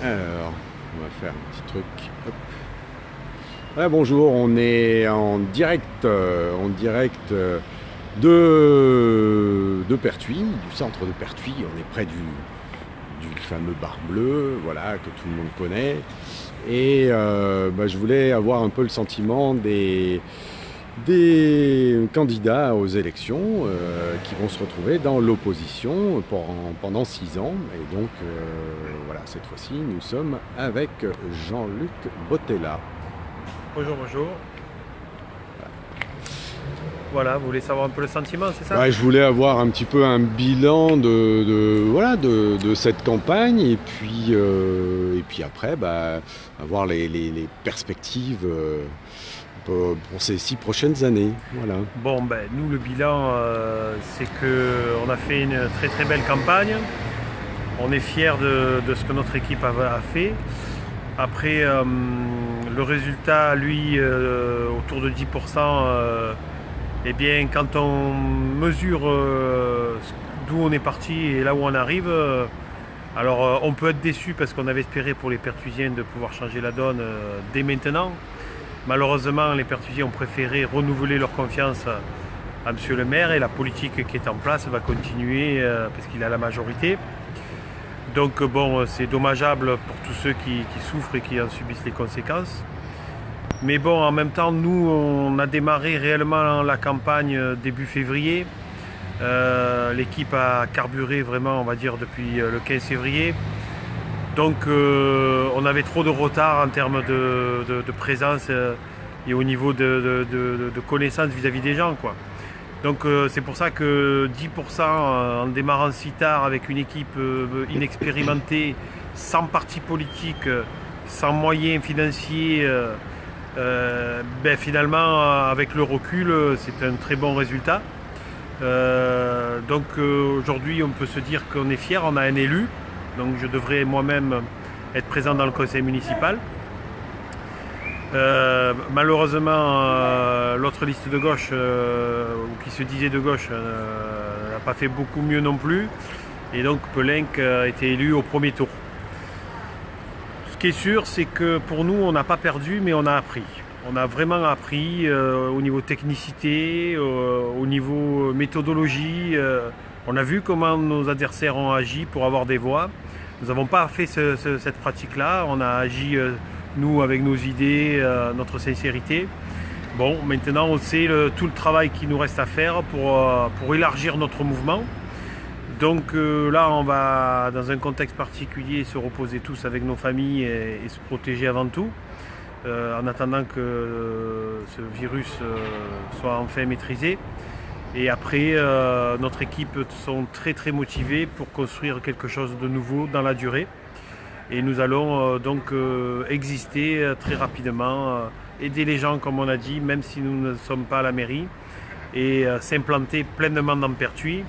Alors, on va faire un petit truc. Hop. Ouais, bonjour, on est en direct de Pertuis, du centre de Pertuis. On est près du fameux bar bleu, voilà, que tout le monde connaît. Et je voulais avoir un peu le sentiment des candidats aux élections qui vont se retrouver dans l'opposition pendant 6 ans. Et donc, voilà, cette fois-ci, nous sommes avec Jean-Luc Bottella. Bonjour, bonjour. Voilà, vous voulez savoir un peu le sentiment, c'est ça? Ouais, je voulais avoir un petit peu un bilan de cette campagne et puis après, avoir les perspectives pour ces 6 prochaines années. Voilà. Bon, nous, le bilan, c'est qu'on a fait une très très belle campagne. On est fiers de ce que notre équipe a fait. Après, le résultat, lui, autour de 10%, eh bien, quand on mesure d'où on est parti et là où on arrive, alors on peut être déçu parce qu'on avait espéré pour les Pertuisiens de pouvoir changer la donne dès maintenant. Malheureusement, les Pertuisiens ont préféré renouveler leur confiance à Monsieur le maire et la politique qui est en place va continuer parce qu'il a la majorité. Donc bon, c'est dommageable pour tous ceux qui souffrent et qui en subissent les conséquences. Mais bon, en même temps, nous, on a démarré réellement la campagne début février. L'équipe a carburé vraiment, on va dire, depuis le 15 février. Donc on avait trop de retard en termes de présence et au niveau de connaissance vis-à-vis des gens, quoi. Donc c'est pour ça que 10% en démarrant si tard avec une équipe inexpérimentée, sans parti politique, sans moyens financiers, finalement avec le recul c'est un très bon résultat. Donc aujourd'hui on peut se dire qu'on est fier, on a un élu, donc je devrais moi-même être présent dans le conseil municipal. Malheureusement, l'autre liste de gauche, ou qui se disait de gauche, n'a pas fait beaucoup mieux non plus. Et donc Pelenc a été élu au premier tour. Ce qui est sûr, c'est que pour nous, on n'a pas perdu, mais on a appris. On a vraiment appris au niveau technicité, au niveau méthodologie. On a vu comment nos adversaires ont agi pour avoir des voix. Nous n'avons pas fait cette pratique-là. On a agi... nous, avec nos idées, notre sincérité. Bon, maintenant, on sait tout le travail qu'il nous reste à faire pour élargir notre mouvement. Donc là, on va, dans un contexte particulier, se reposer tous avec nos familles et se protéger avant tout, en attendant que ce virus soit enfin maîtrisé. Et après, notre équipe sont très très motivés pour construire quelque chose de nouveau dans la durée. Et nous allons donc exister très rapidement, aider les gens comme on a dit, même si nous ne sommes pas à la mairie, et s'implanter pleinement dans Pertuis.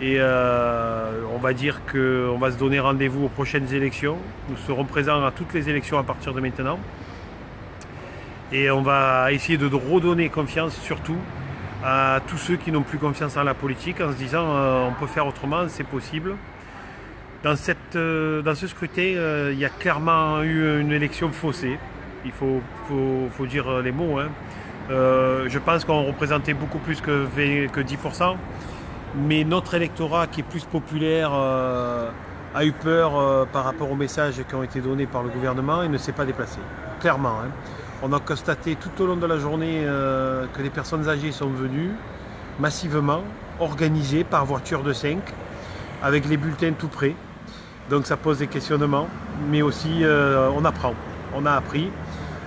Et on va dire qu'on va se donner rendez-vous aux prochaines élections. Nous serons présents à toutes les élections à partir de maintenant. Et on va essayer de redonner confiance surtout à tous ceux qui n'ont plus confiance en la politique en se disant on peut faire autrement, c'est possible. Dans ce scrutin, il y a clairement eu une élection faussée. Il faut dire les mots. Je pense qu'on représentait beaucoup plus que 10%. Mais notre électorat, qui est plus populaire, a eu peur par rapport aux messages qui ont été donnés par le gouvernement et ne s'est pas déplacé. Clairement. On a constaté tout au long de la journée que les personnes âgées sont venues massivement, organisées par voiture de 5, avec les bulletins tout prêts. Donc ça pose des questionnements, mais aussi on apprend. On a appris,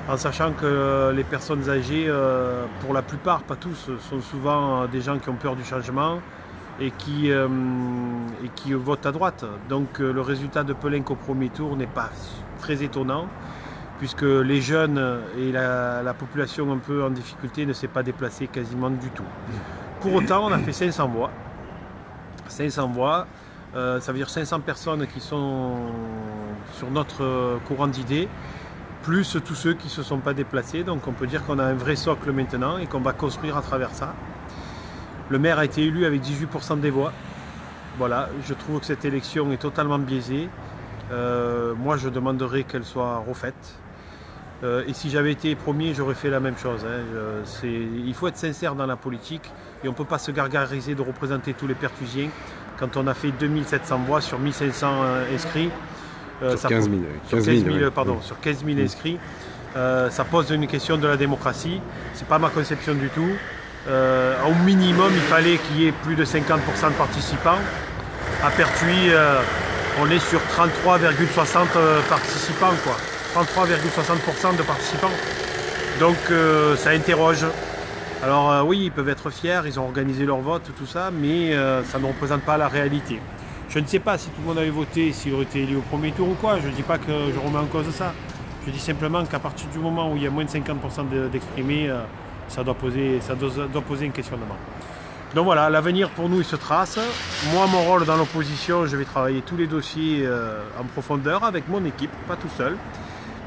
en sachant que les personnes âgées, pour la plupart, pas tous, sont souvent des gens qui ont peur du changement et qui votent à droite. Donc le résultat de Pelenc au premier tour n'est pas très étonnant, puisque les jeunes et la population un peu en difficulté ne s'est pas déplacée quasiment du tout. Pour autant, on a fait 500 voix. 500 voix. Ça veut dire 500 personnes qui sont sur notre courant d'idées, plus tous ceux qui ne se sont pas déplacés. Donc on peut dire qu'on a un vrai socle maintenant et qu'on va construire à travers ça. Le maire a été élu avec 18% des voix. Voilà, je trouve que cette élection est totalement biaisée. Moi, je demanderais qu'elle soit refaite. Et si j'avais été premier, j'aurais fait la même chose. Il faut être sincère dans la politique et on ne peut pas se gargariser de représenter tous les Pertusiens quand on a fait 2700 voix sur 1500 inscrits. Sur 15 000, sur 15 000 inscrits. Ça pose une question de la démocratie. Ce n'est pas ma conception du tout. Au minimum, il fallait qu'il y ait plus de 50% de participants. À Pertuis, on est sur 33,60 participants, quoi. 33,60% de participants. Donc ça interroge. Alors oui, ils peuvent être fiers, ils ont organisé leur vote, tout ça, mais ça ne représente pas la réalité. Je ne sais pas si tout le monde avait voté, s'il aurait été élu au premier tour ou quoi. Je ne dis pas que je remets en cause ça. Je dis simplement qu'à partir du moment où il y a moins de 50% d'exprimés, ça doit poser un questionnement. Donc voilà, l'avenir pour nous il se trace. Moi, mon rôle dans l'opposition, je vais travailler tous les dossiers en profondeur avec mon équipe, pas tout seul.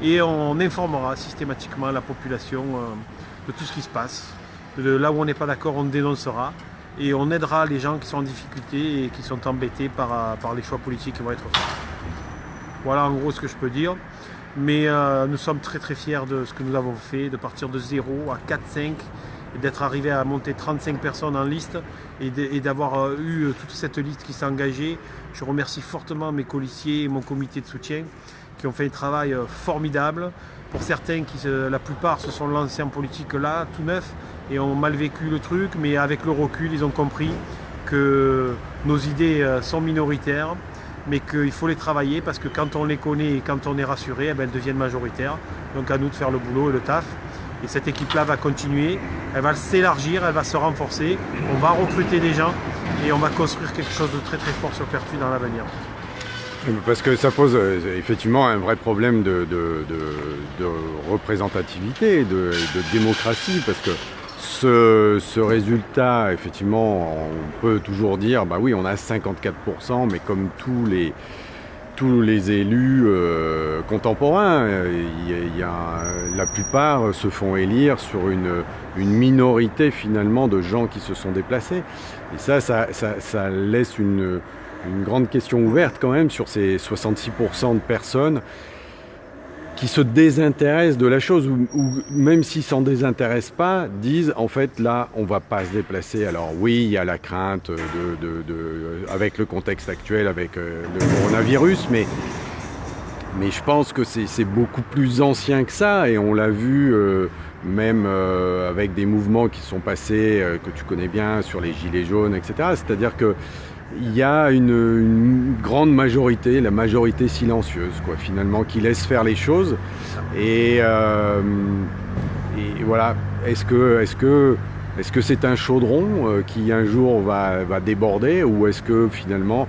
Et on informera systématiquement la population de tout ce qui se passe. De là où on n'est pas d'accord, on dénoncera. Et on aidera les gens qui sont en difficulté et qui sont embêtés par les choix politiques qui vont être faits. Voilà en gros ce que je peux dire. Mais nous sommes très très fiers de ce que nous avons fait, de partir de 0 à 4-5 et d'être arrivé à monter 35 personnes en liste et d'avoir eu toute cette liste qui s'est engagée. Je remercie fortement mes colistiers et mon comité de soutien qui ont fait un travail formidable. Pour certains, la plupart se sont lancés en politique là, tout neuf, et ont mal vécu le truc, mais avec le recul, ils ont compris que nos idées sont minoritaires, mais qu'il faut les travailler parce que quand on les connaît et quand on est rassuré, elles deviennent majoritaires. Donc à nous de faire le boulot et le taf. Et cette équipe-là va continuer, elle va s'élargir, elle va se renforcer, on va recruter des gens et on va construire quelque chose de très très fort sur Pertuis dans l'avenir. Parce que ça pose effectivement un vrai problème de représentativité, de démocratie, parce que ce résultat, effectivement, on peut toujours dire, bah oui, on a 54%, mais comme tous les élus contemporains, la plupart se font élire sur une minorité finalement de gens qui se sont déplacés. Et ça laisse une grande question ouverte quand même sur ces 66% de personnes qui se désintéressent de la chose, ou même s'ils s'en désintéressent pas, disent en fait là on va pas se déplacer. Alors oui, il y a la crainte avec le contexte actuel, avec le coronavirus, mais je pense que c'est beaucoup plus ancien que ça, et on l'a vu même avec des mouvements qui sont passés, que tu connais bien, sur les gilets jaunes, etc. C'est-à-dire que il y a une grande majorité, la majorité silencieuse, quoi, finalement, qui laisse faire les choses. Et voilà, est-ce que c'est un chaudron qui un jour va déborder, ou est-ce que finalement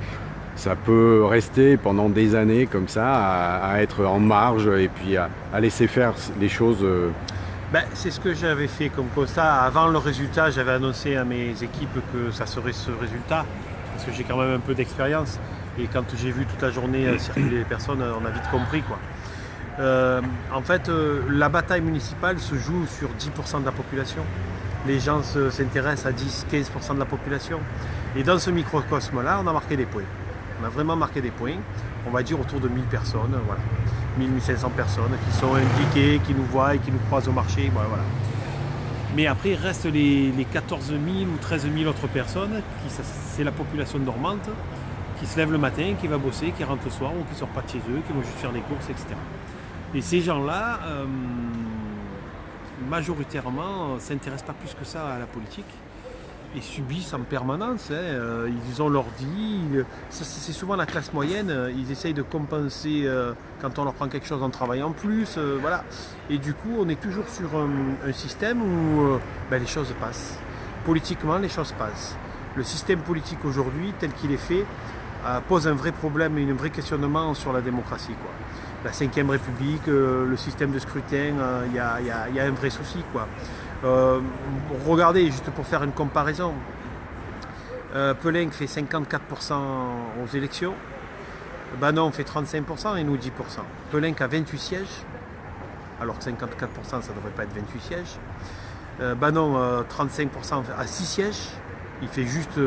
ça peut rester pendant des années comme ça, à être en marge et puis à laisser faire les choses c'est ce que j'avais fait comme constat. Avant le résultat, j'avais annoncé à mes équipes que ça serait ce résultat, parce que j'ai quand même un peu d'expérience. Et quand j'ai vu toute la journée circuler les personnes, on a vite compris, quoi. En fait, la bataille municipale se joue sur 10% de la population. Les gens s'intéressent à 10-15% de la population. Et dans ce microcosme-là, on a marqué des points. On a vraiment marqué des points. On va dire autour de 1000 personnes, voilà. 1500 personnes qui sont impliquées, qui nous voient et qui nous croisent au marché. Voilà. Mais après, il reste les 14 000 ou 13 000 autres personnes, c'est la population normande, qui se lève le matin, qui va bosser, qui rentre le soir, ou qui ne sort pas de chez eux, qui vont juste faire des courses, etc. Et ces gens-là, majoritairement, ne s'intéressent pas plus que ça à la politique et subissent en permanence. Ils ont leur vie. C'est souvent la classe moyenne. Ils essayent de compenser quand on leur prend quelque chose en travaillant plus. Voilà. Et du coup, on est toujours sur un système où les choses passent. Politiquement, les choses passent. Le système politique aujourd'hui, tel qu'il est fait, pose un vrai problème et un vrai questionnement sur la démocratie, quoi. La Ve République, le système de scrutin, il y a un vrai souci, quoi. Regardez, juste pour faire une comparaison, Peleng fait 54% aux élections, Banon fait 35% et nous 10%. Peleng a 28 sièges, alors que 54% ça ne devrait pas être 28 sièges. Banon 35% à 6 sièges, il fait juste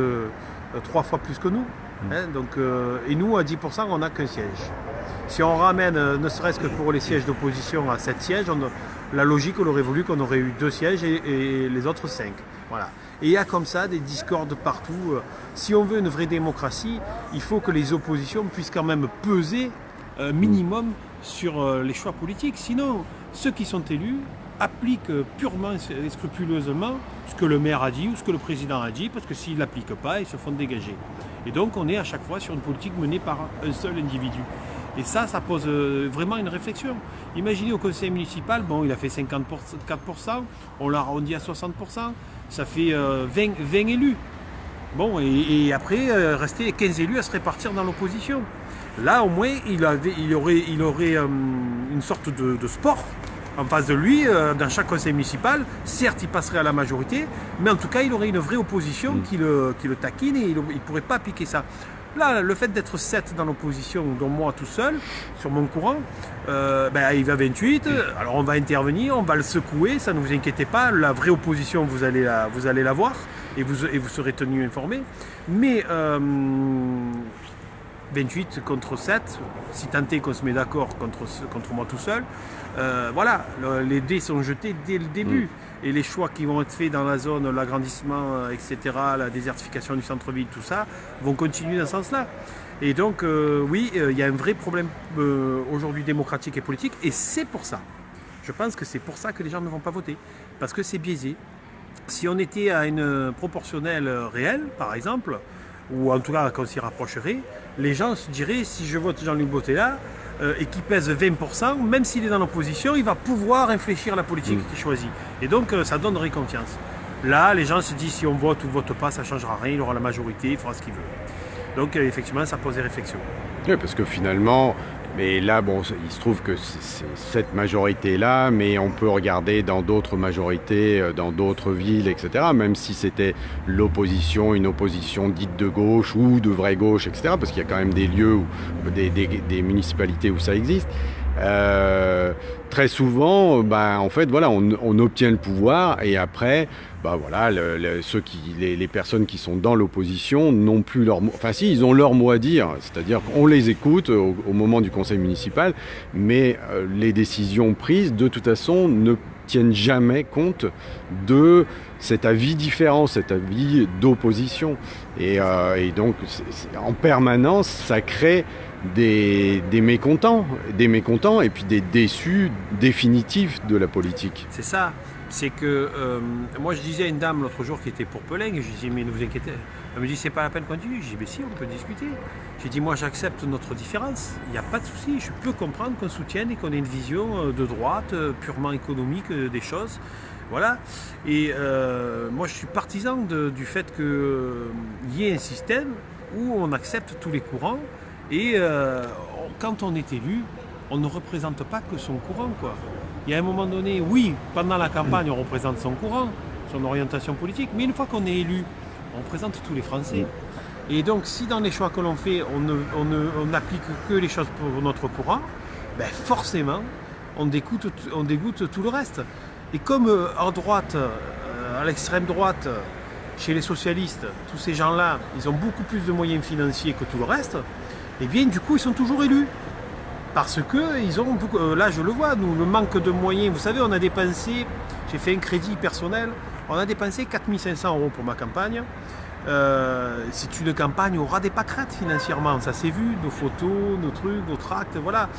3 fois plus que nous. Donc, et nous à 10% on n'a qu'un siège. Si on ramène, ne serait-ce que pour les sièges d'opposition à 7 sièges, la logique, on aurait voulu qu'on aurait eu 2 sièges et les autres 5. Voilà. Et il y a comme ça des discordes partout. Si on veut une vraie démocratie, il faut que les oppositions puissent quand même peser un minimum sur les choix politiques. Sinon, ceux qui sont élus appliquent purement et scrupuleusement ce que le maire a dit ou ce que le président a dit, parce que s'ils ne l'appliquent pas, ils se font dégager. Et donc on est à chaque fois sur une politique menée par un seul individu. Et ça pose vraiment une réflexion. Imaginez au conseil municipal, bon, il a fait 54%, on l'a arrondi à 60%, ça fait 20 élus. Bon, et après, rester 15 élus à se répartir dans l'opposition. Là, au moins, il aurait une sorte de sport en face de lui, dans chaque conseil municipal. Certes, il passerait à la majorité, mais en tout cas, il aurait une vraie opposition qui le taquine et il ne pourrait pas appliquer ça. Là, le fait d'être 7 dans l'opposition, dont moi tout seul, sur mon courant, il va 28, alors on va intervenir, on va le secouer, ça ne vous inquiétez pas, la vraie opposition, vous allez la voir et vous serez tenu informé. Mais 28 contre 7, si tant est qu'on se met d'accord contre moi tout seul, voilà, les dés sont jetés dès le début. Et les choix qui vont être faits dans la zone, l'agrandissement, etc., la désertification du centre-ville, tout ça, vont continuer dans ce sens-là. Et donc, oui, il y a un vrai problème aujourd'hui démocratique et politique, et c'est pour ça. Je pense que c'est pour ça que les gens ne vont pas voter, parce que c'est biaisé. Si on était à une proportionnelle réelle, par exemple, ou en tout cas qu'on s'y rapprocherait, les gens se diraient, si je vote Jean-Luc Bottella, et qui pèse 20%, même s'il est dans l'opposition, il va pouvoir infléchir la politique qu'il choisit. Et donc ça donnerait confiance. Là, les gens se disent, si on vote ou vote pas, ça ne changera rien, il aura la majorité, il fera ce qu'il veut. Donc effectivement, ça pose des réflexions. Oui, parce que finalement, mais là, bon, il se trouve que c'est cette majorité-là, mais on peut regarder dans d'autres majorités, dans d'autres villes, etc., même si c'était l'opposition, une opposition dite de gauche ou de vraie gauche, etc., parce qu'il y a quand même des lieux, des municipalités où ça existe. Très souvent, en fait, voilà, on obtient le pouvoir et après, voilà, les personnes qui sont dans l'opposition n'ont plus leur mot. Enfin, si, ils ont leur mot à dire, c'est-à-dire qu'on les écoute au moment du conseil municipal, mais les décisions prises, de toute façon, ne tiennent jamais compte de cet avis différent, cet avis d'opposition. Et donc, en permanence, ça crée des mécontents et puis des déçus définitifs de la politique. C'est ça, c'est que moi je disais à une dame l'autre jour qui était pour Peleng, je lui disais mais ne vous inquiétez, elle me dit c'est pas la peine qu'on continue, je dis mais si on peut discuter. J'ai dit moi j'accepte notre différence, il n'y a pas de souci, je peux comprendre qu'on soutienne et qu'on ait une vision de droite, purement économique des choses. Voilà, et moi je suis partisan du fait qu'il y ait un système où on accepte tous les courants. Et quand on est élu, on ne représente pas que son courant, quoi. Il y a un moment donné, oui, pendant la campagne, on représente son courant, son orientation politique, mais une fois qu'on est élu, on représente tous les Français. Et donc, si dans les choix que l'on fait, on n'applique que les choses pour notre courant, forcément, on dégoûte tout le reste. Et comme à droite, à l'extrême droite, chez les socialistes, tous ces gens-là, ils ont beaucoup plus de moyens financiers que tout le reste, et bien du coup ils sont toujours élus. Parce que ils ont beaucoup, là je le vois, nous, le manque de moyens, vous savez, on a dépensé, j'ai fait un crédit personnel, on a dépensé 4 500 € pour ma campagne. C'est une campagne au ras des pâquerettes financièrement, ça s'est vu, nos photos, nos trucs, nos tracts, voilà.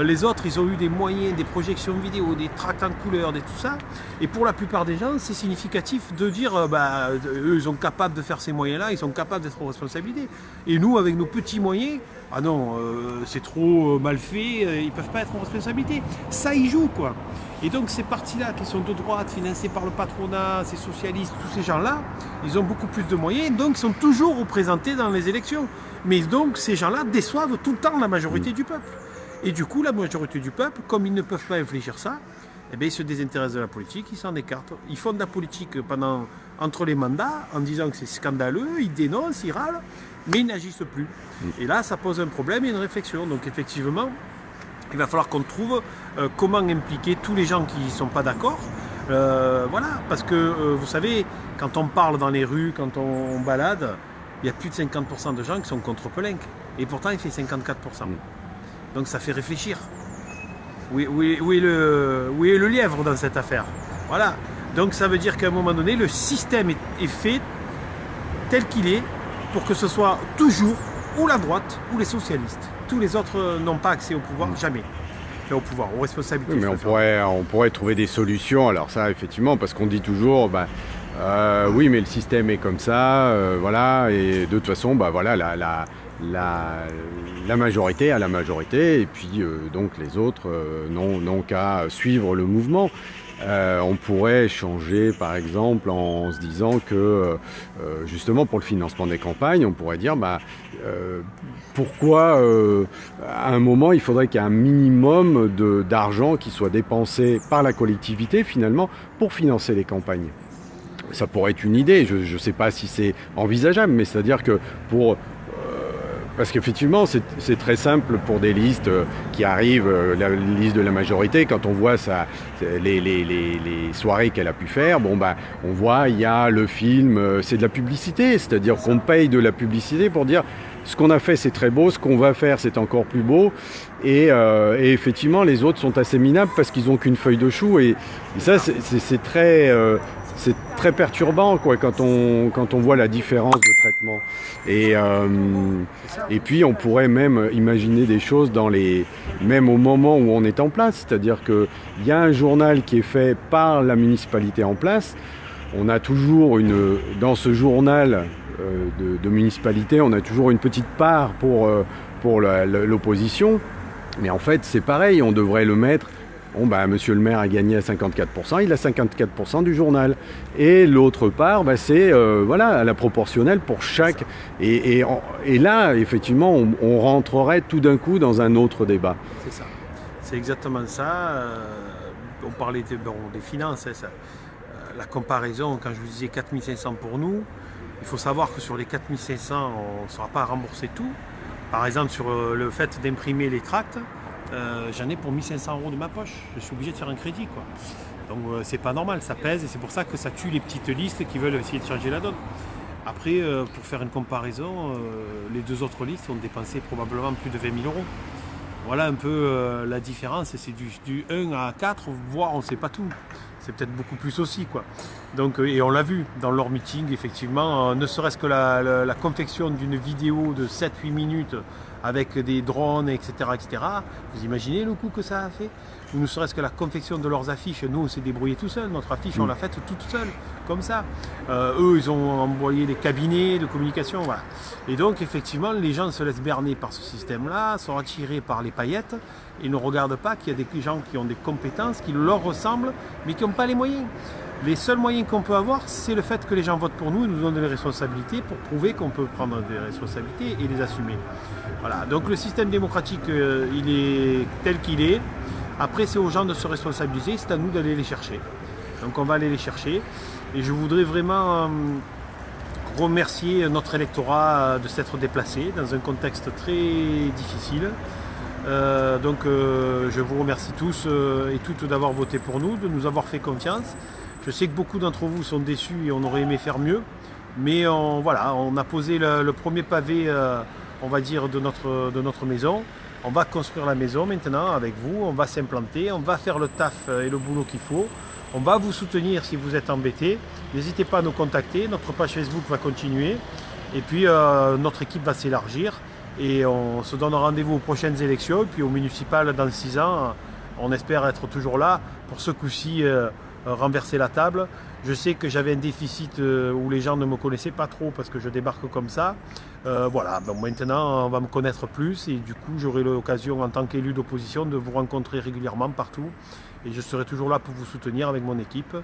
Les autres, ils ont eu des moyens, des projections vidéo, des tracts en couleur, tout ça. Et pour la plupart des gens, c'est significatif de dire, eux, ils sont capables de faire ces moyens-là, ils sont capables d'être aux responsabilités. Et nous, avec nos petits moyens, ah non, c'est trop mal fait, ils ne peuvent pas être en responsabilité. Ça y joue, quoi. Et donc ces partis-là qui sont de droite, financés par le patronat, ces socialistes, tous ces gens-là, ils ont beaucoup plus de moyens, donc ils sont toujours représentés dans les élections. Mais donc ces gens-là déçoivent tout le temps la majorité du peuple. Et du coup, la majorité du peuple, comme ils ne peuvent pas infléchir ça, ils se désintéressent de la politique, ils s'en écartent. Ils font de la politique entre les mandats en disant que c'est scandaleux, ils dénoncent, ils râlent, mais ils n'agissent plus. Et là, ça pose un problème et une réflexion. Donc effectivement, il va falloir qu'on trouve comment impliquer tous les gens qui ne sont pas d'accord. Voilà, parce que vous savez, quand on parle dans les rues, quand on balade, il y a plus de 50% de gens qui sont contre Peleng. Et pourtant, il fait 54%. Donc ça fait réfléchir. Où est le lièvre dans cette affaire? Voilà. Donc ça veut dire qu'à un moment donné, le système est fait tel qu'il est pour que ce soit toujours ou la droite ou les socialistes. Tous les autres n'ont pas accès au pouvoir, jamais. Enfin, au pouvoir, aux responsabilités. Oui, mais on pourrait trouver des solutions. Alors ça, effectivement, parce qu'on dit toujours, oui, mais le système est comme ça, voilà, et de toute façon, voilà, la majorité a la majorité, et puis donc les autres n'ont qu'à suivre le mouvement. On pourrait changer par exemple en se disant que justement pour le financement des campagnes, on pourrait dire pourquoi à un moment il faudrait qu'il y ait un minimum d'argent qui soit dépensé par la collectivité finalement pour financer les campagnes. Ça pourrait être une idée, je ne sais pas si c'est envisageable, mais c'est-à-dire que parce qu'effectivement, c'est très simple pour des listes qui arrivent, la liste de la majorité, quand on voit les soirées qu'elle a pu faire, on voit, il y a le film, c'est de la publicité, c'est-à-dire qu'on paye de la publicité pour dire ce qu'on a fait c'est très beau, ce qu'on va faire c'est encore plus beau, et effectivement les autres sont assez minables parce qu'ils n'ont qu'une feuille de chou, et ça c'est très perturbant quoi, quand on voit la différence de traitement. Et puis on pourrait même imaginer des choses même au moment où on est en place, c'est-à-dire qu'il y a un journal qui est fait par la municipalité en place. On a toujours dans ce journal de municipalité, on a toujours une petite part pour l'opposition, mais en fait c'est pareil, on devrait le mettre. Monsieur le maire a gagné à 54%, il a 54% du journal. Et l'autre part, c'est à la proportionnelle pour chaque. Et là, effectivement, on rentrerait tout d'un coup dans un autre débat. C'est ça. C'est exactement ça. On parlait des finances. La comparaison, quand je vous disais 4500 pour nous, il faut savoir que sur les 4500, on ne sera pas remboursé tout. Par exemple, sur le fait d'imprimer les tracts, j'en ai pour 1500 € de ma poche, je suis obligé de faire un crédit quoi. Donc c'est pas normal, ça pèse, et c'est pour ça que ça tue les petites listes qui veulent essayer de changer la donne. Après, pour faire une comparaison, les deux autres listes ont dépensé probablement plus de 20 000 €. Voilà un peu la différence, c'est du 1 à 4, voire on ne sait pas tout. C'est peut-être beaucoup plus aussi quoi. Donc, et on l'a vu dans leur meeting, effectivement, ne serait-ce que la confection d'une vidéo de 7-8 minutes avec des drones, etc., etc. Vous imaginez le coût que ça a fait? Ou ne serait-ce que la confection de leurs affiches, nous on s'est débrouillé tout seul, notre affiche on l'a faite toute seule, comme ça. Eux ils ont envoyé des cabinets de communication, voilà. Et donc effectivement les gens se laissent berner par ce système-là, sont attirés par les paillettes, et ne regardent pas qu'il y a des gens qui ont des compétences, qui leur ressemblent, mais qui n'ont pas les moyens. Les seuls moyens qu'on peut avoir, c'est le fait que les gens votent pour nous et nous donnent des responsabilités pour prouver qu'on peut prendre des responsabilités et les assumer. Voilà, donc le système démocratique, il est tel qu'il est. Après, c'est aux gens de se responsabiliser, c'est à nous d'aller les chercher. Donc on va aller les chercher. Et je voudrais vraiment remercier notre électorat de s'être déplacé dans un contexte très difficile. Je vous remercie tous et toutes d'avoir voté pour nous, de nous avoir fait confiance. Je sais que beaucoup d'entre vous sont déçus et on aurait aimé faire mieux, mais on a posé le premier pavé, on va dire, de notre maison. On va construire la maison maintenant avec vous, on va s'implanter, on va faire le taf et le boulot qu'il faut. On va vous soutenir si vous êtes embêtés. N'hésitez pas à nous contacter, notre page Facebook va continuer et puis notre équipe va s'élargir et on se donne rendez-vous aux prochaines élections et puis aux municipales dans 6 ans. On espère être toujours là pour ce coup-ci. Renverser la table. Je sais que j'avais un déficit où les gens ne me connaissaient pas trop parce que je débarque comme ça. Voilà, donc maintenant on va me connaître plus et du coup j'aurai l'occasion en tant qu'élu d'opposition de vous rencontrer régulièrement partout et je serai toujours là pour vous soutenir avec mon équipe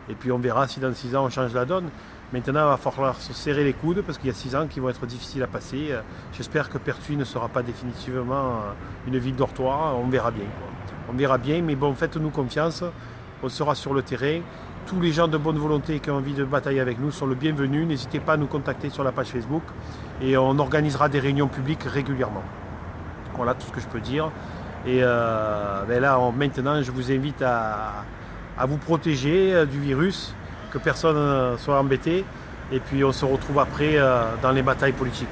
et puis on verra si dans 6 ans on change la donne. Maintenant il va falloir se serrer les coudes parce qu'il y a 6 ans qui vont être difficiles à passer. J'espère que Pertuis ne sera pas définitivement une ville dortoir, on verra bien quoi. On verra bien, mais bon, faites-nous confiance. On sera sur le terrain. Tous les gens de bonne volonté qui ont envie de batailler avec nous sont le bienvenu. N'hésitez pas à nous contacter sur la page Facebook et on organisera des réunions publiques régulièrement. Voilà tout ce que je peux dire. Et maintenant, je vous invite à vous protéger du virus, que personne ne soit embêté. Et puis on se retrouve après dans les batailles politiques.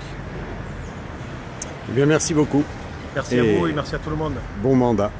Eh bien, merci beaucoup. Merci à vous et merci à tout le monde. Bon mandat.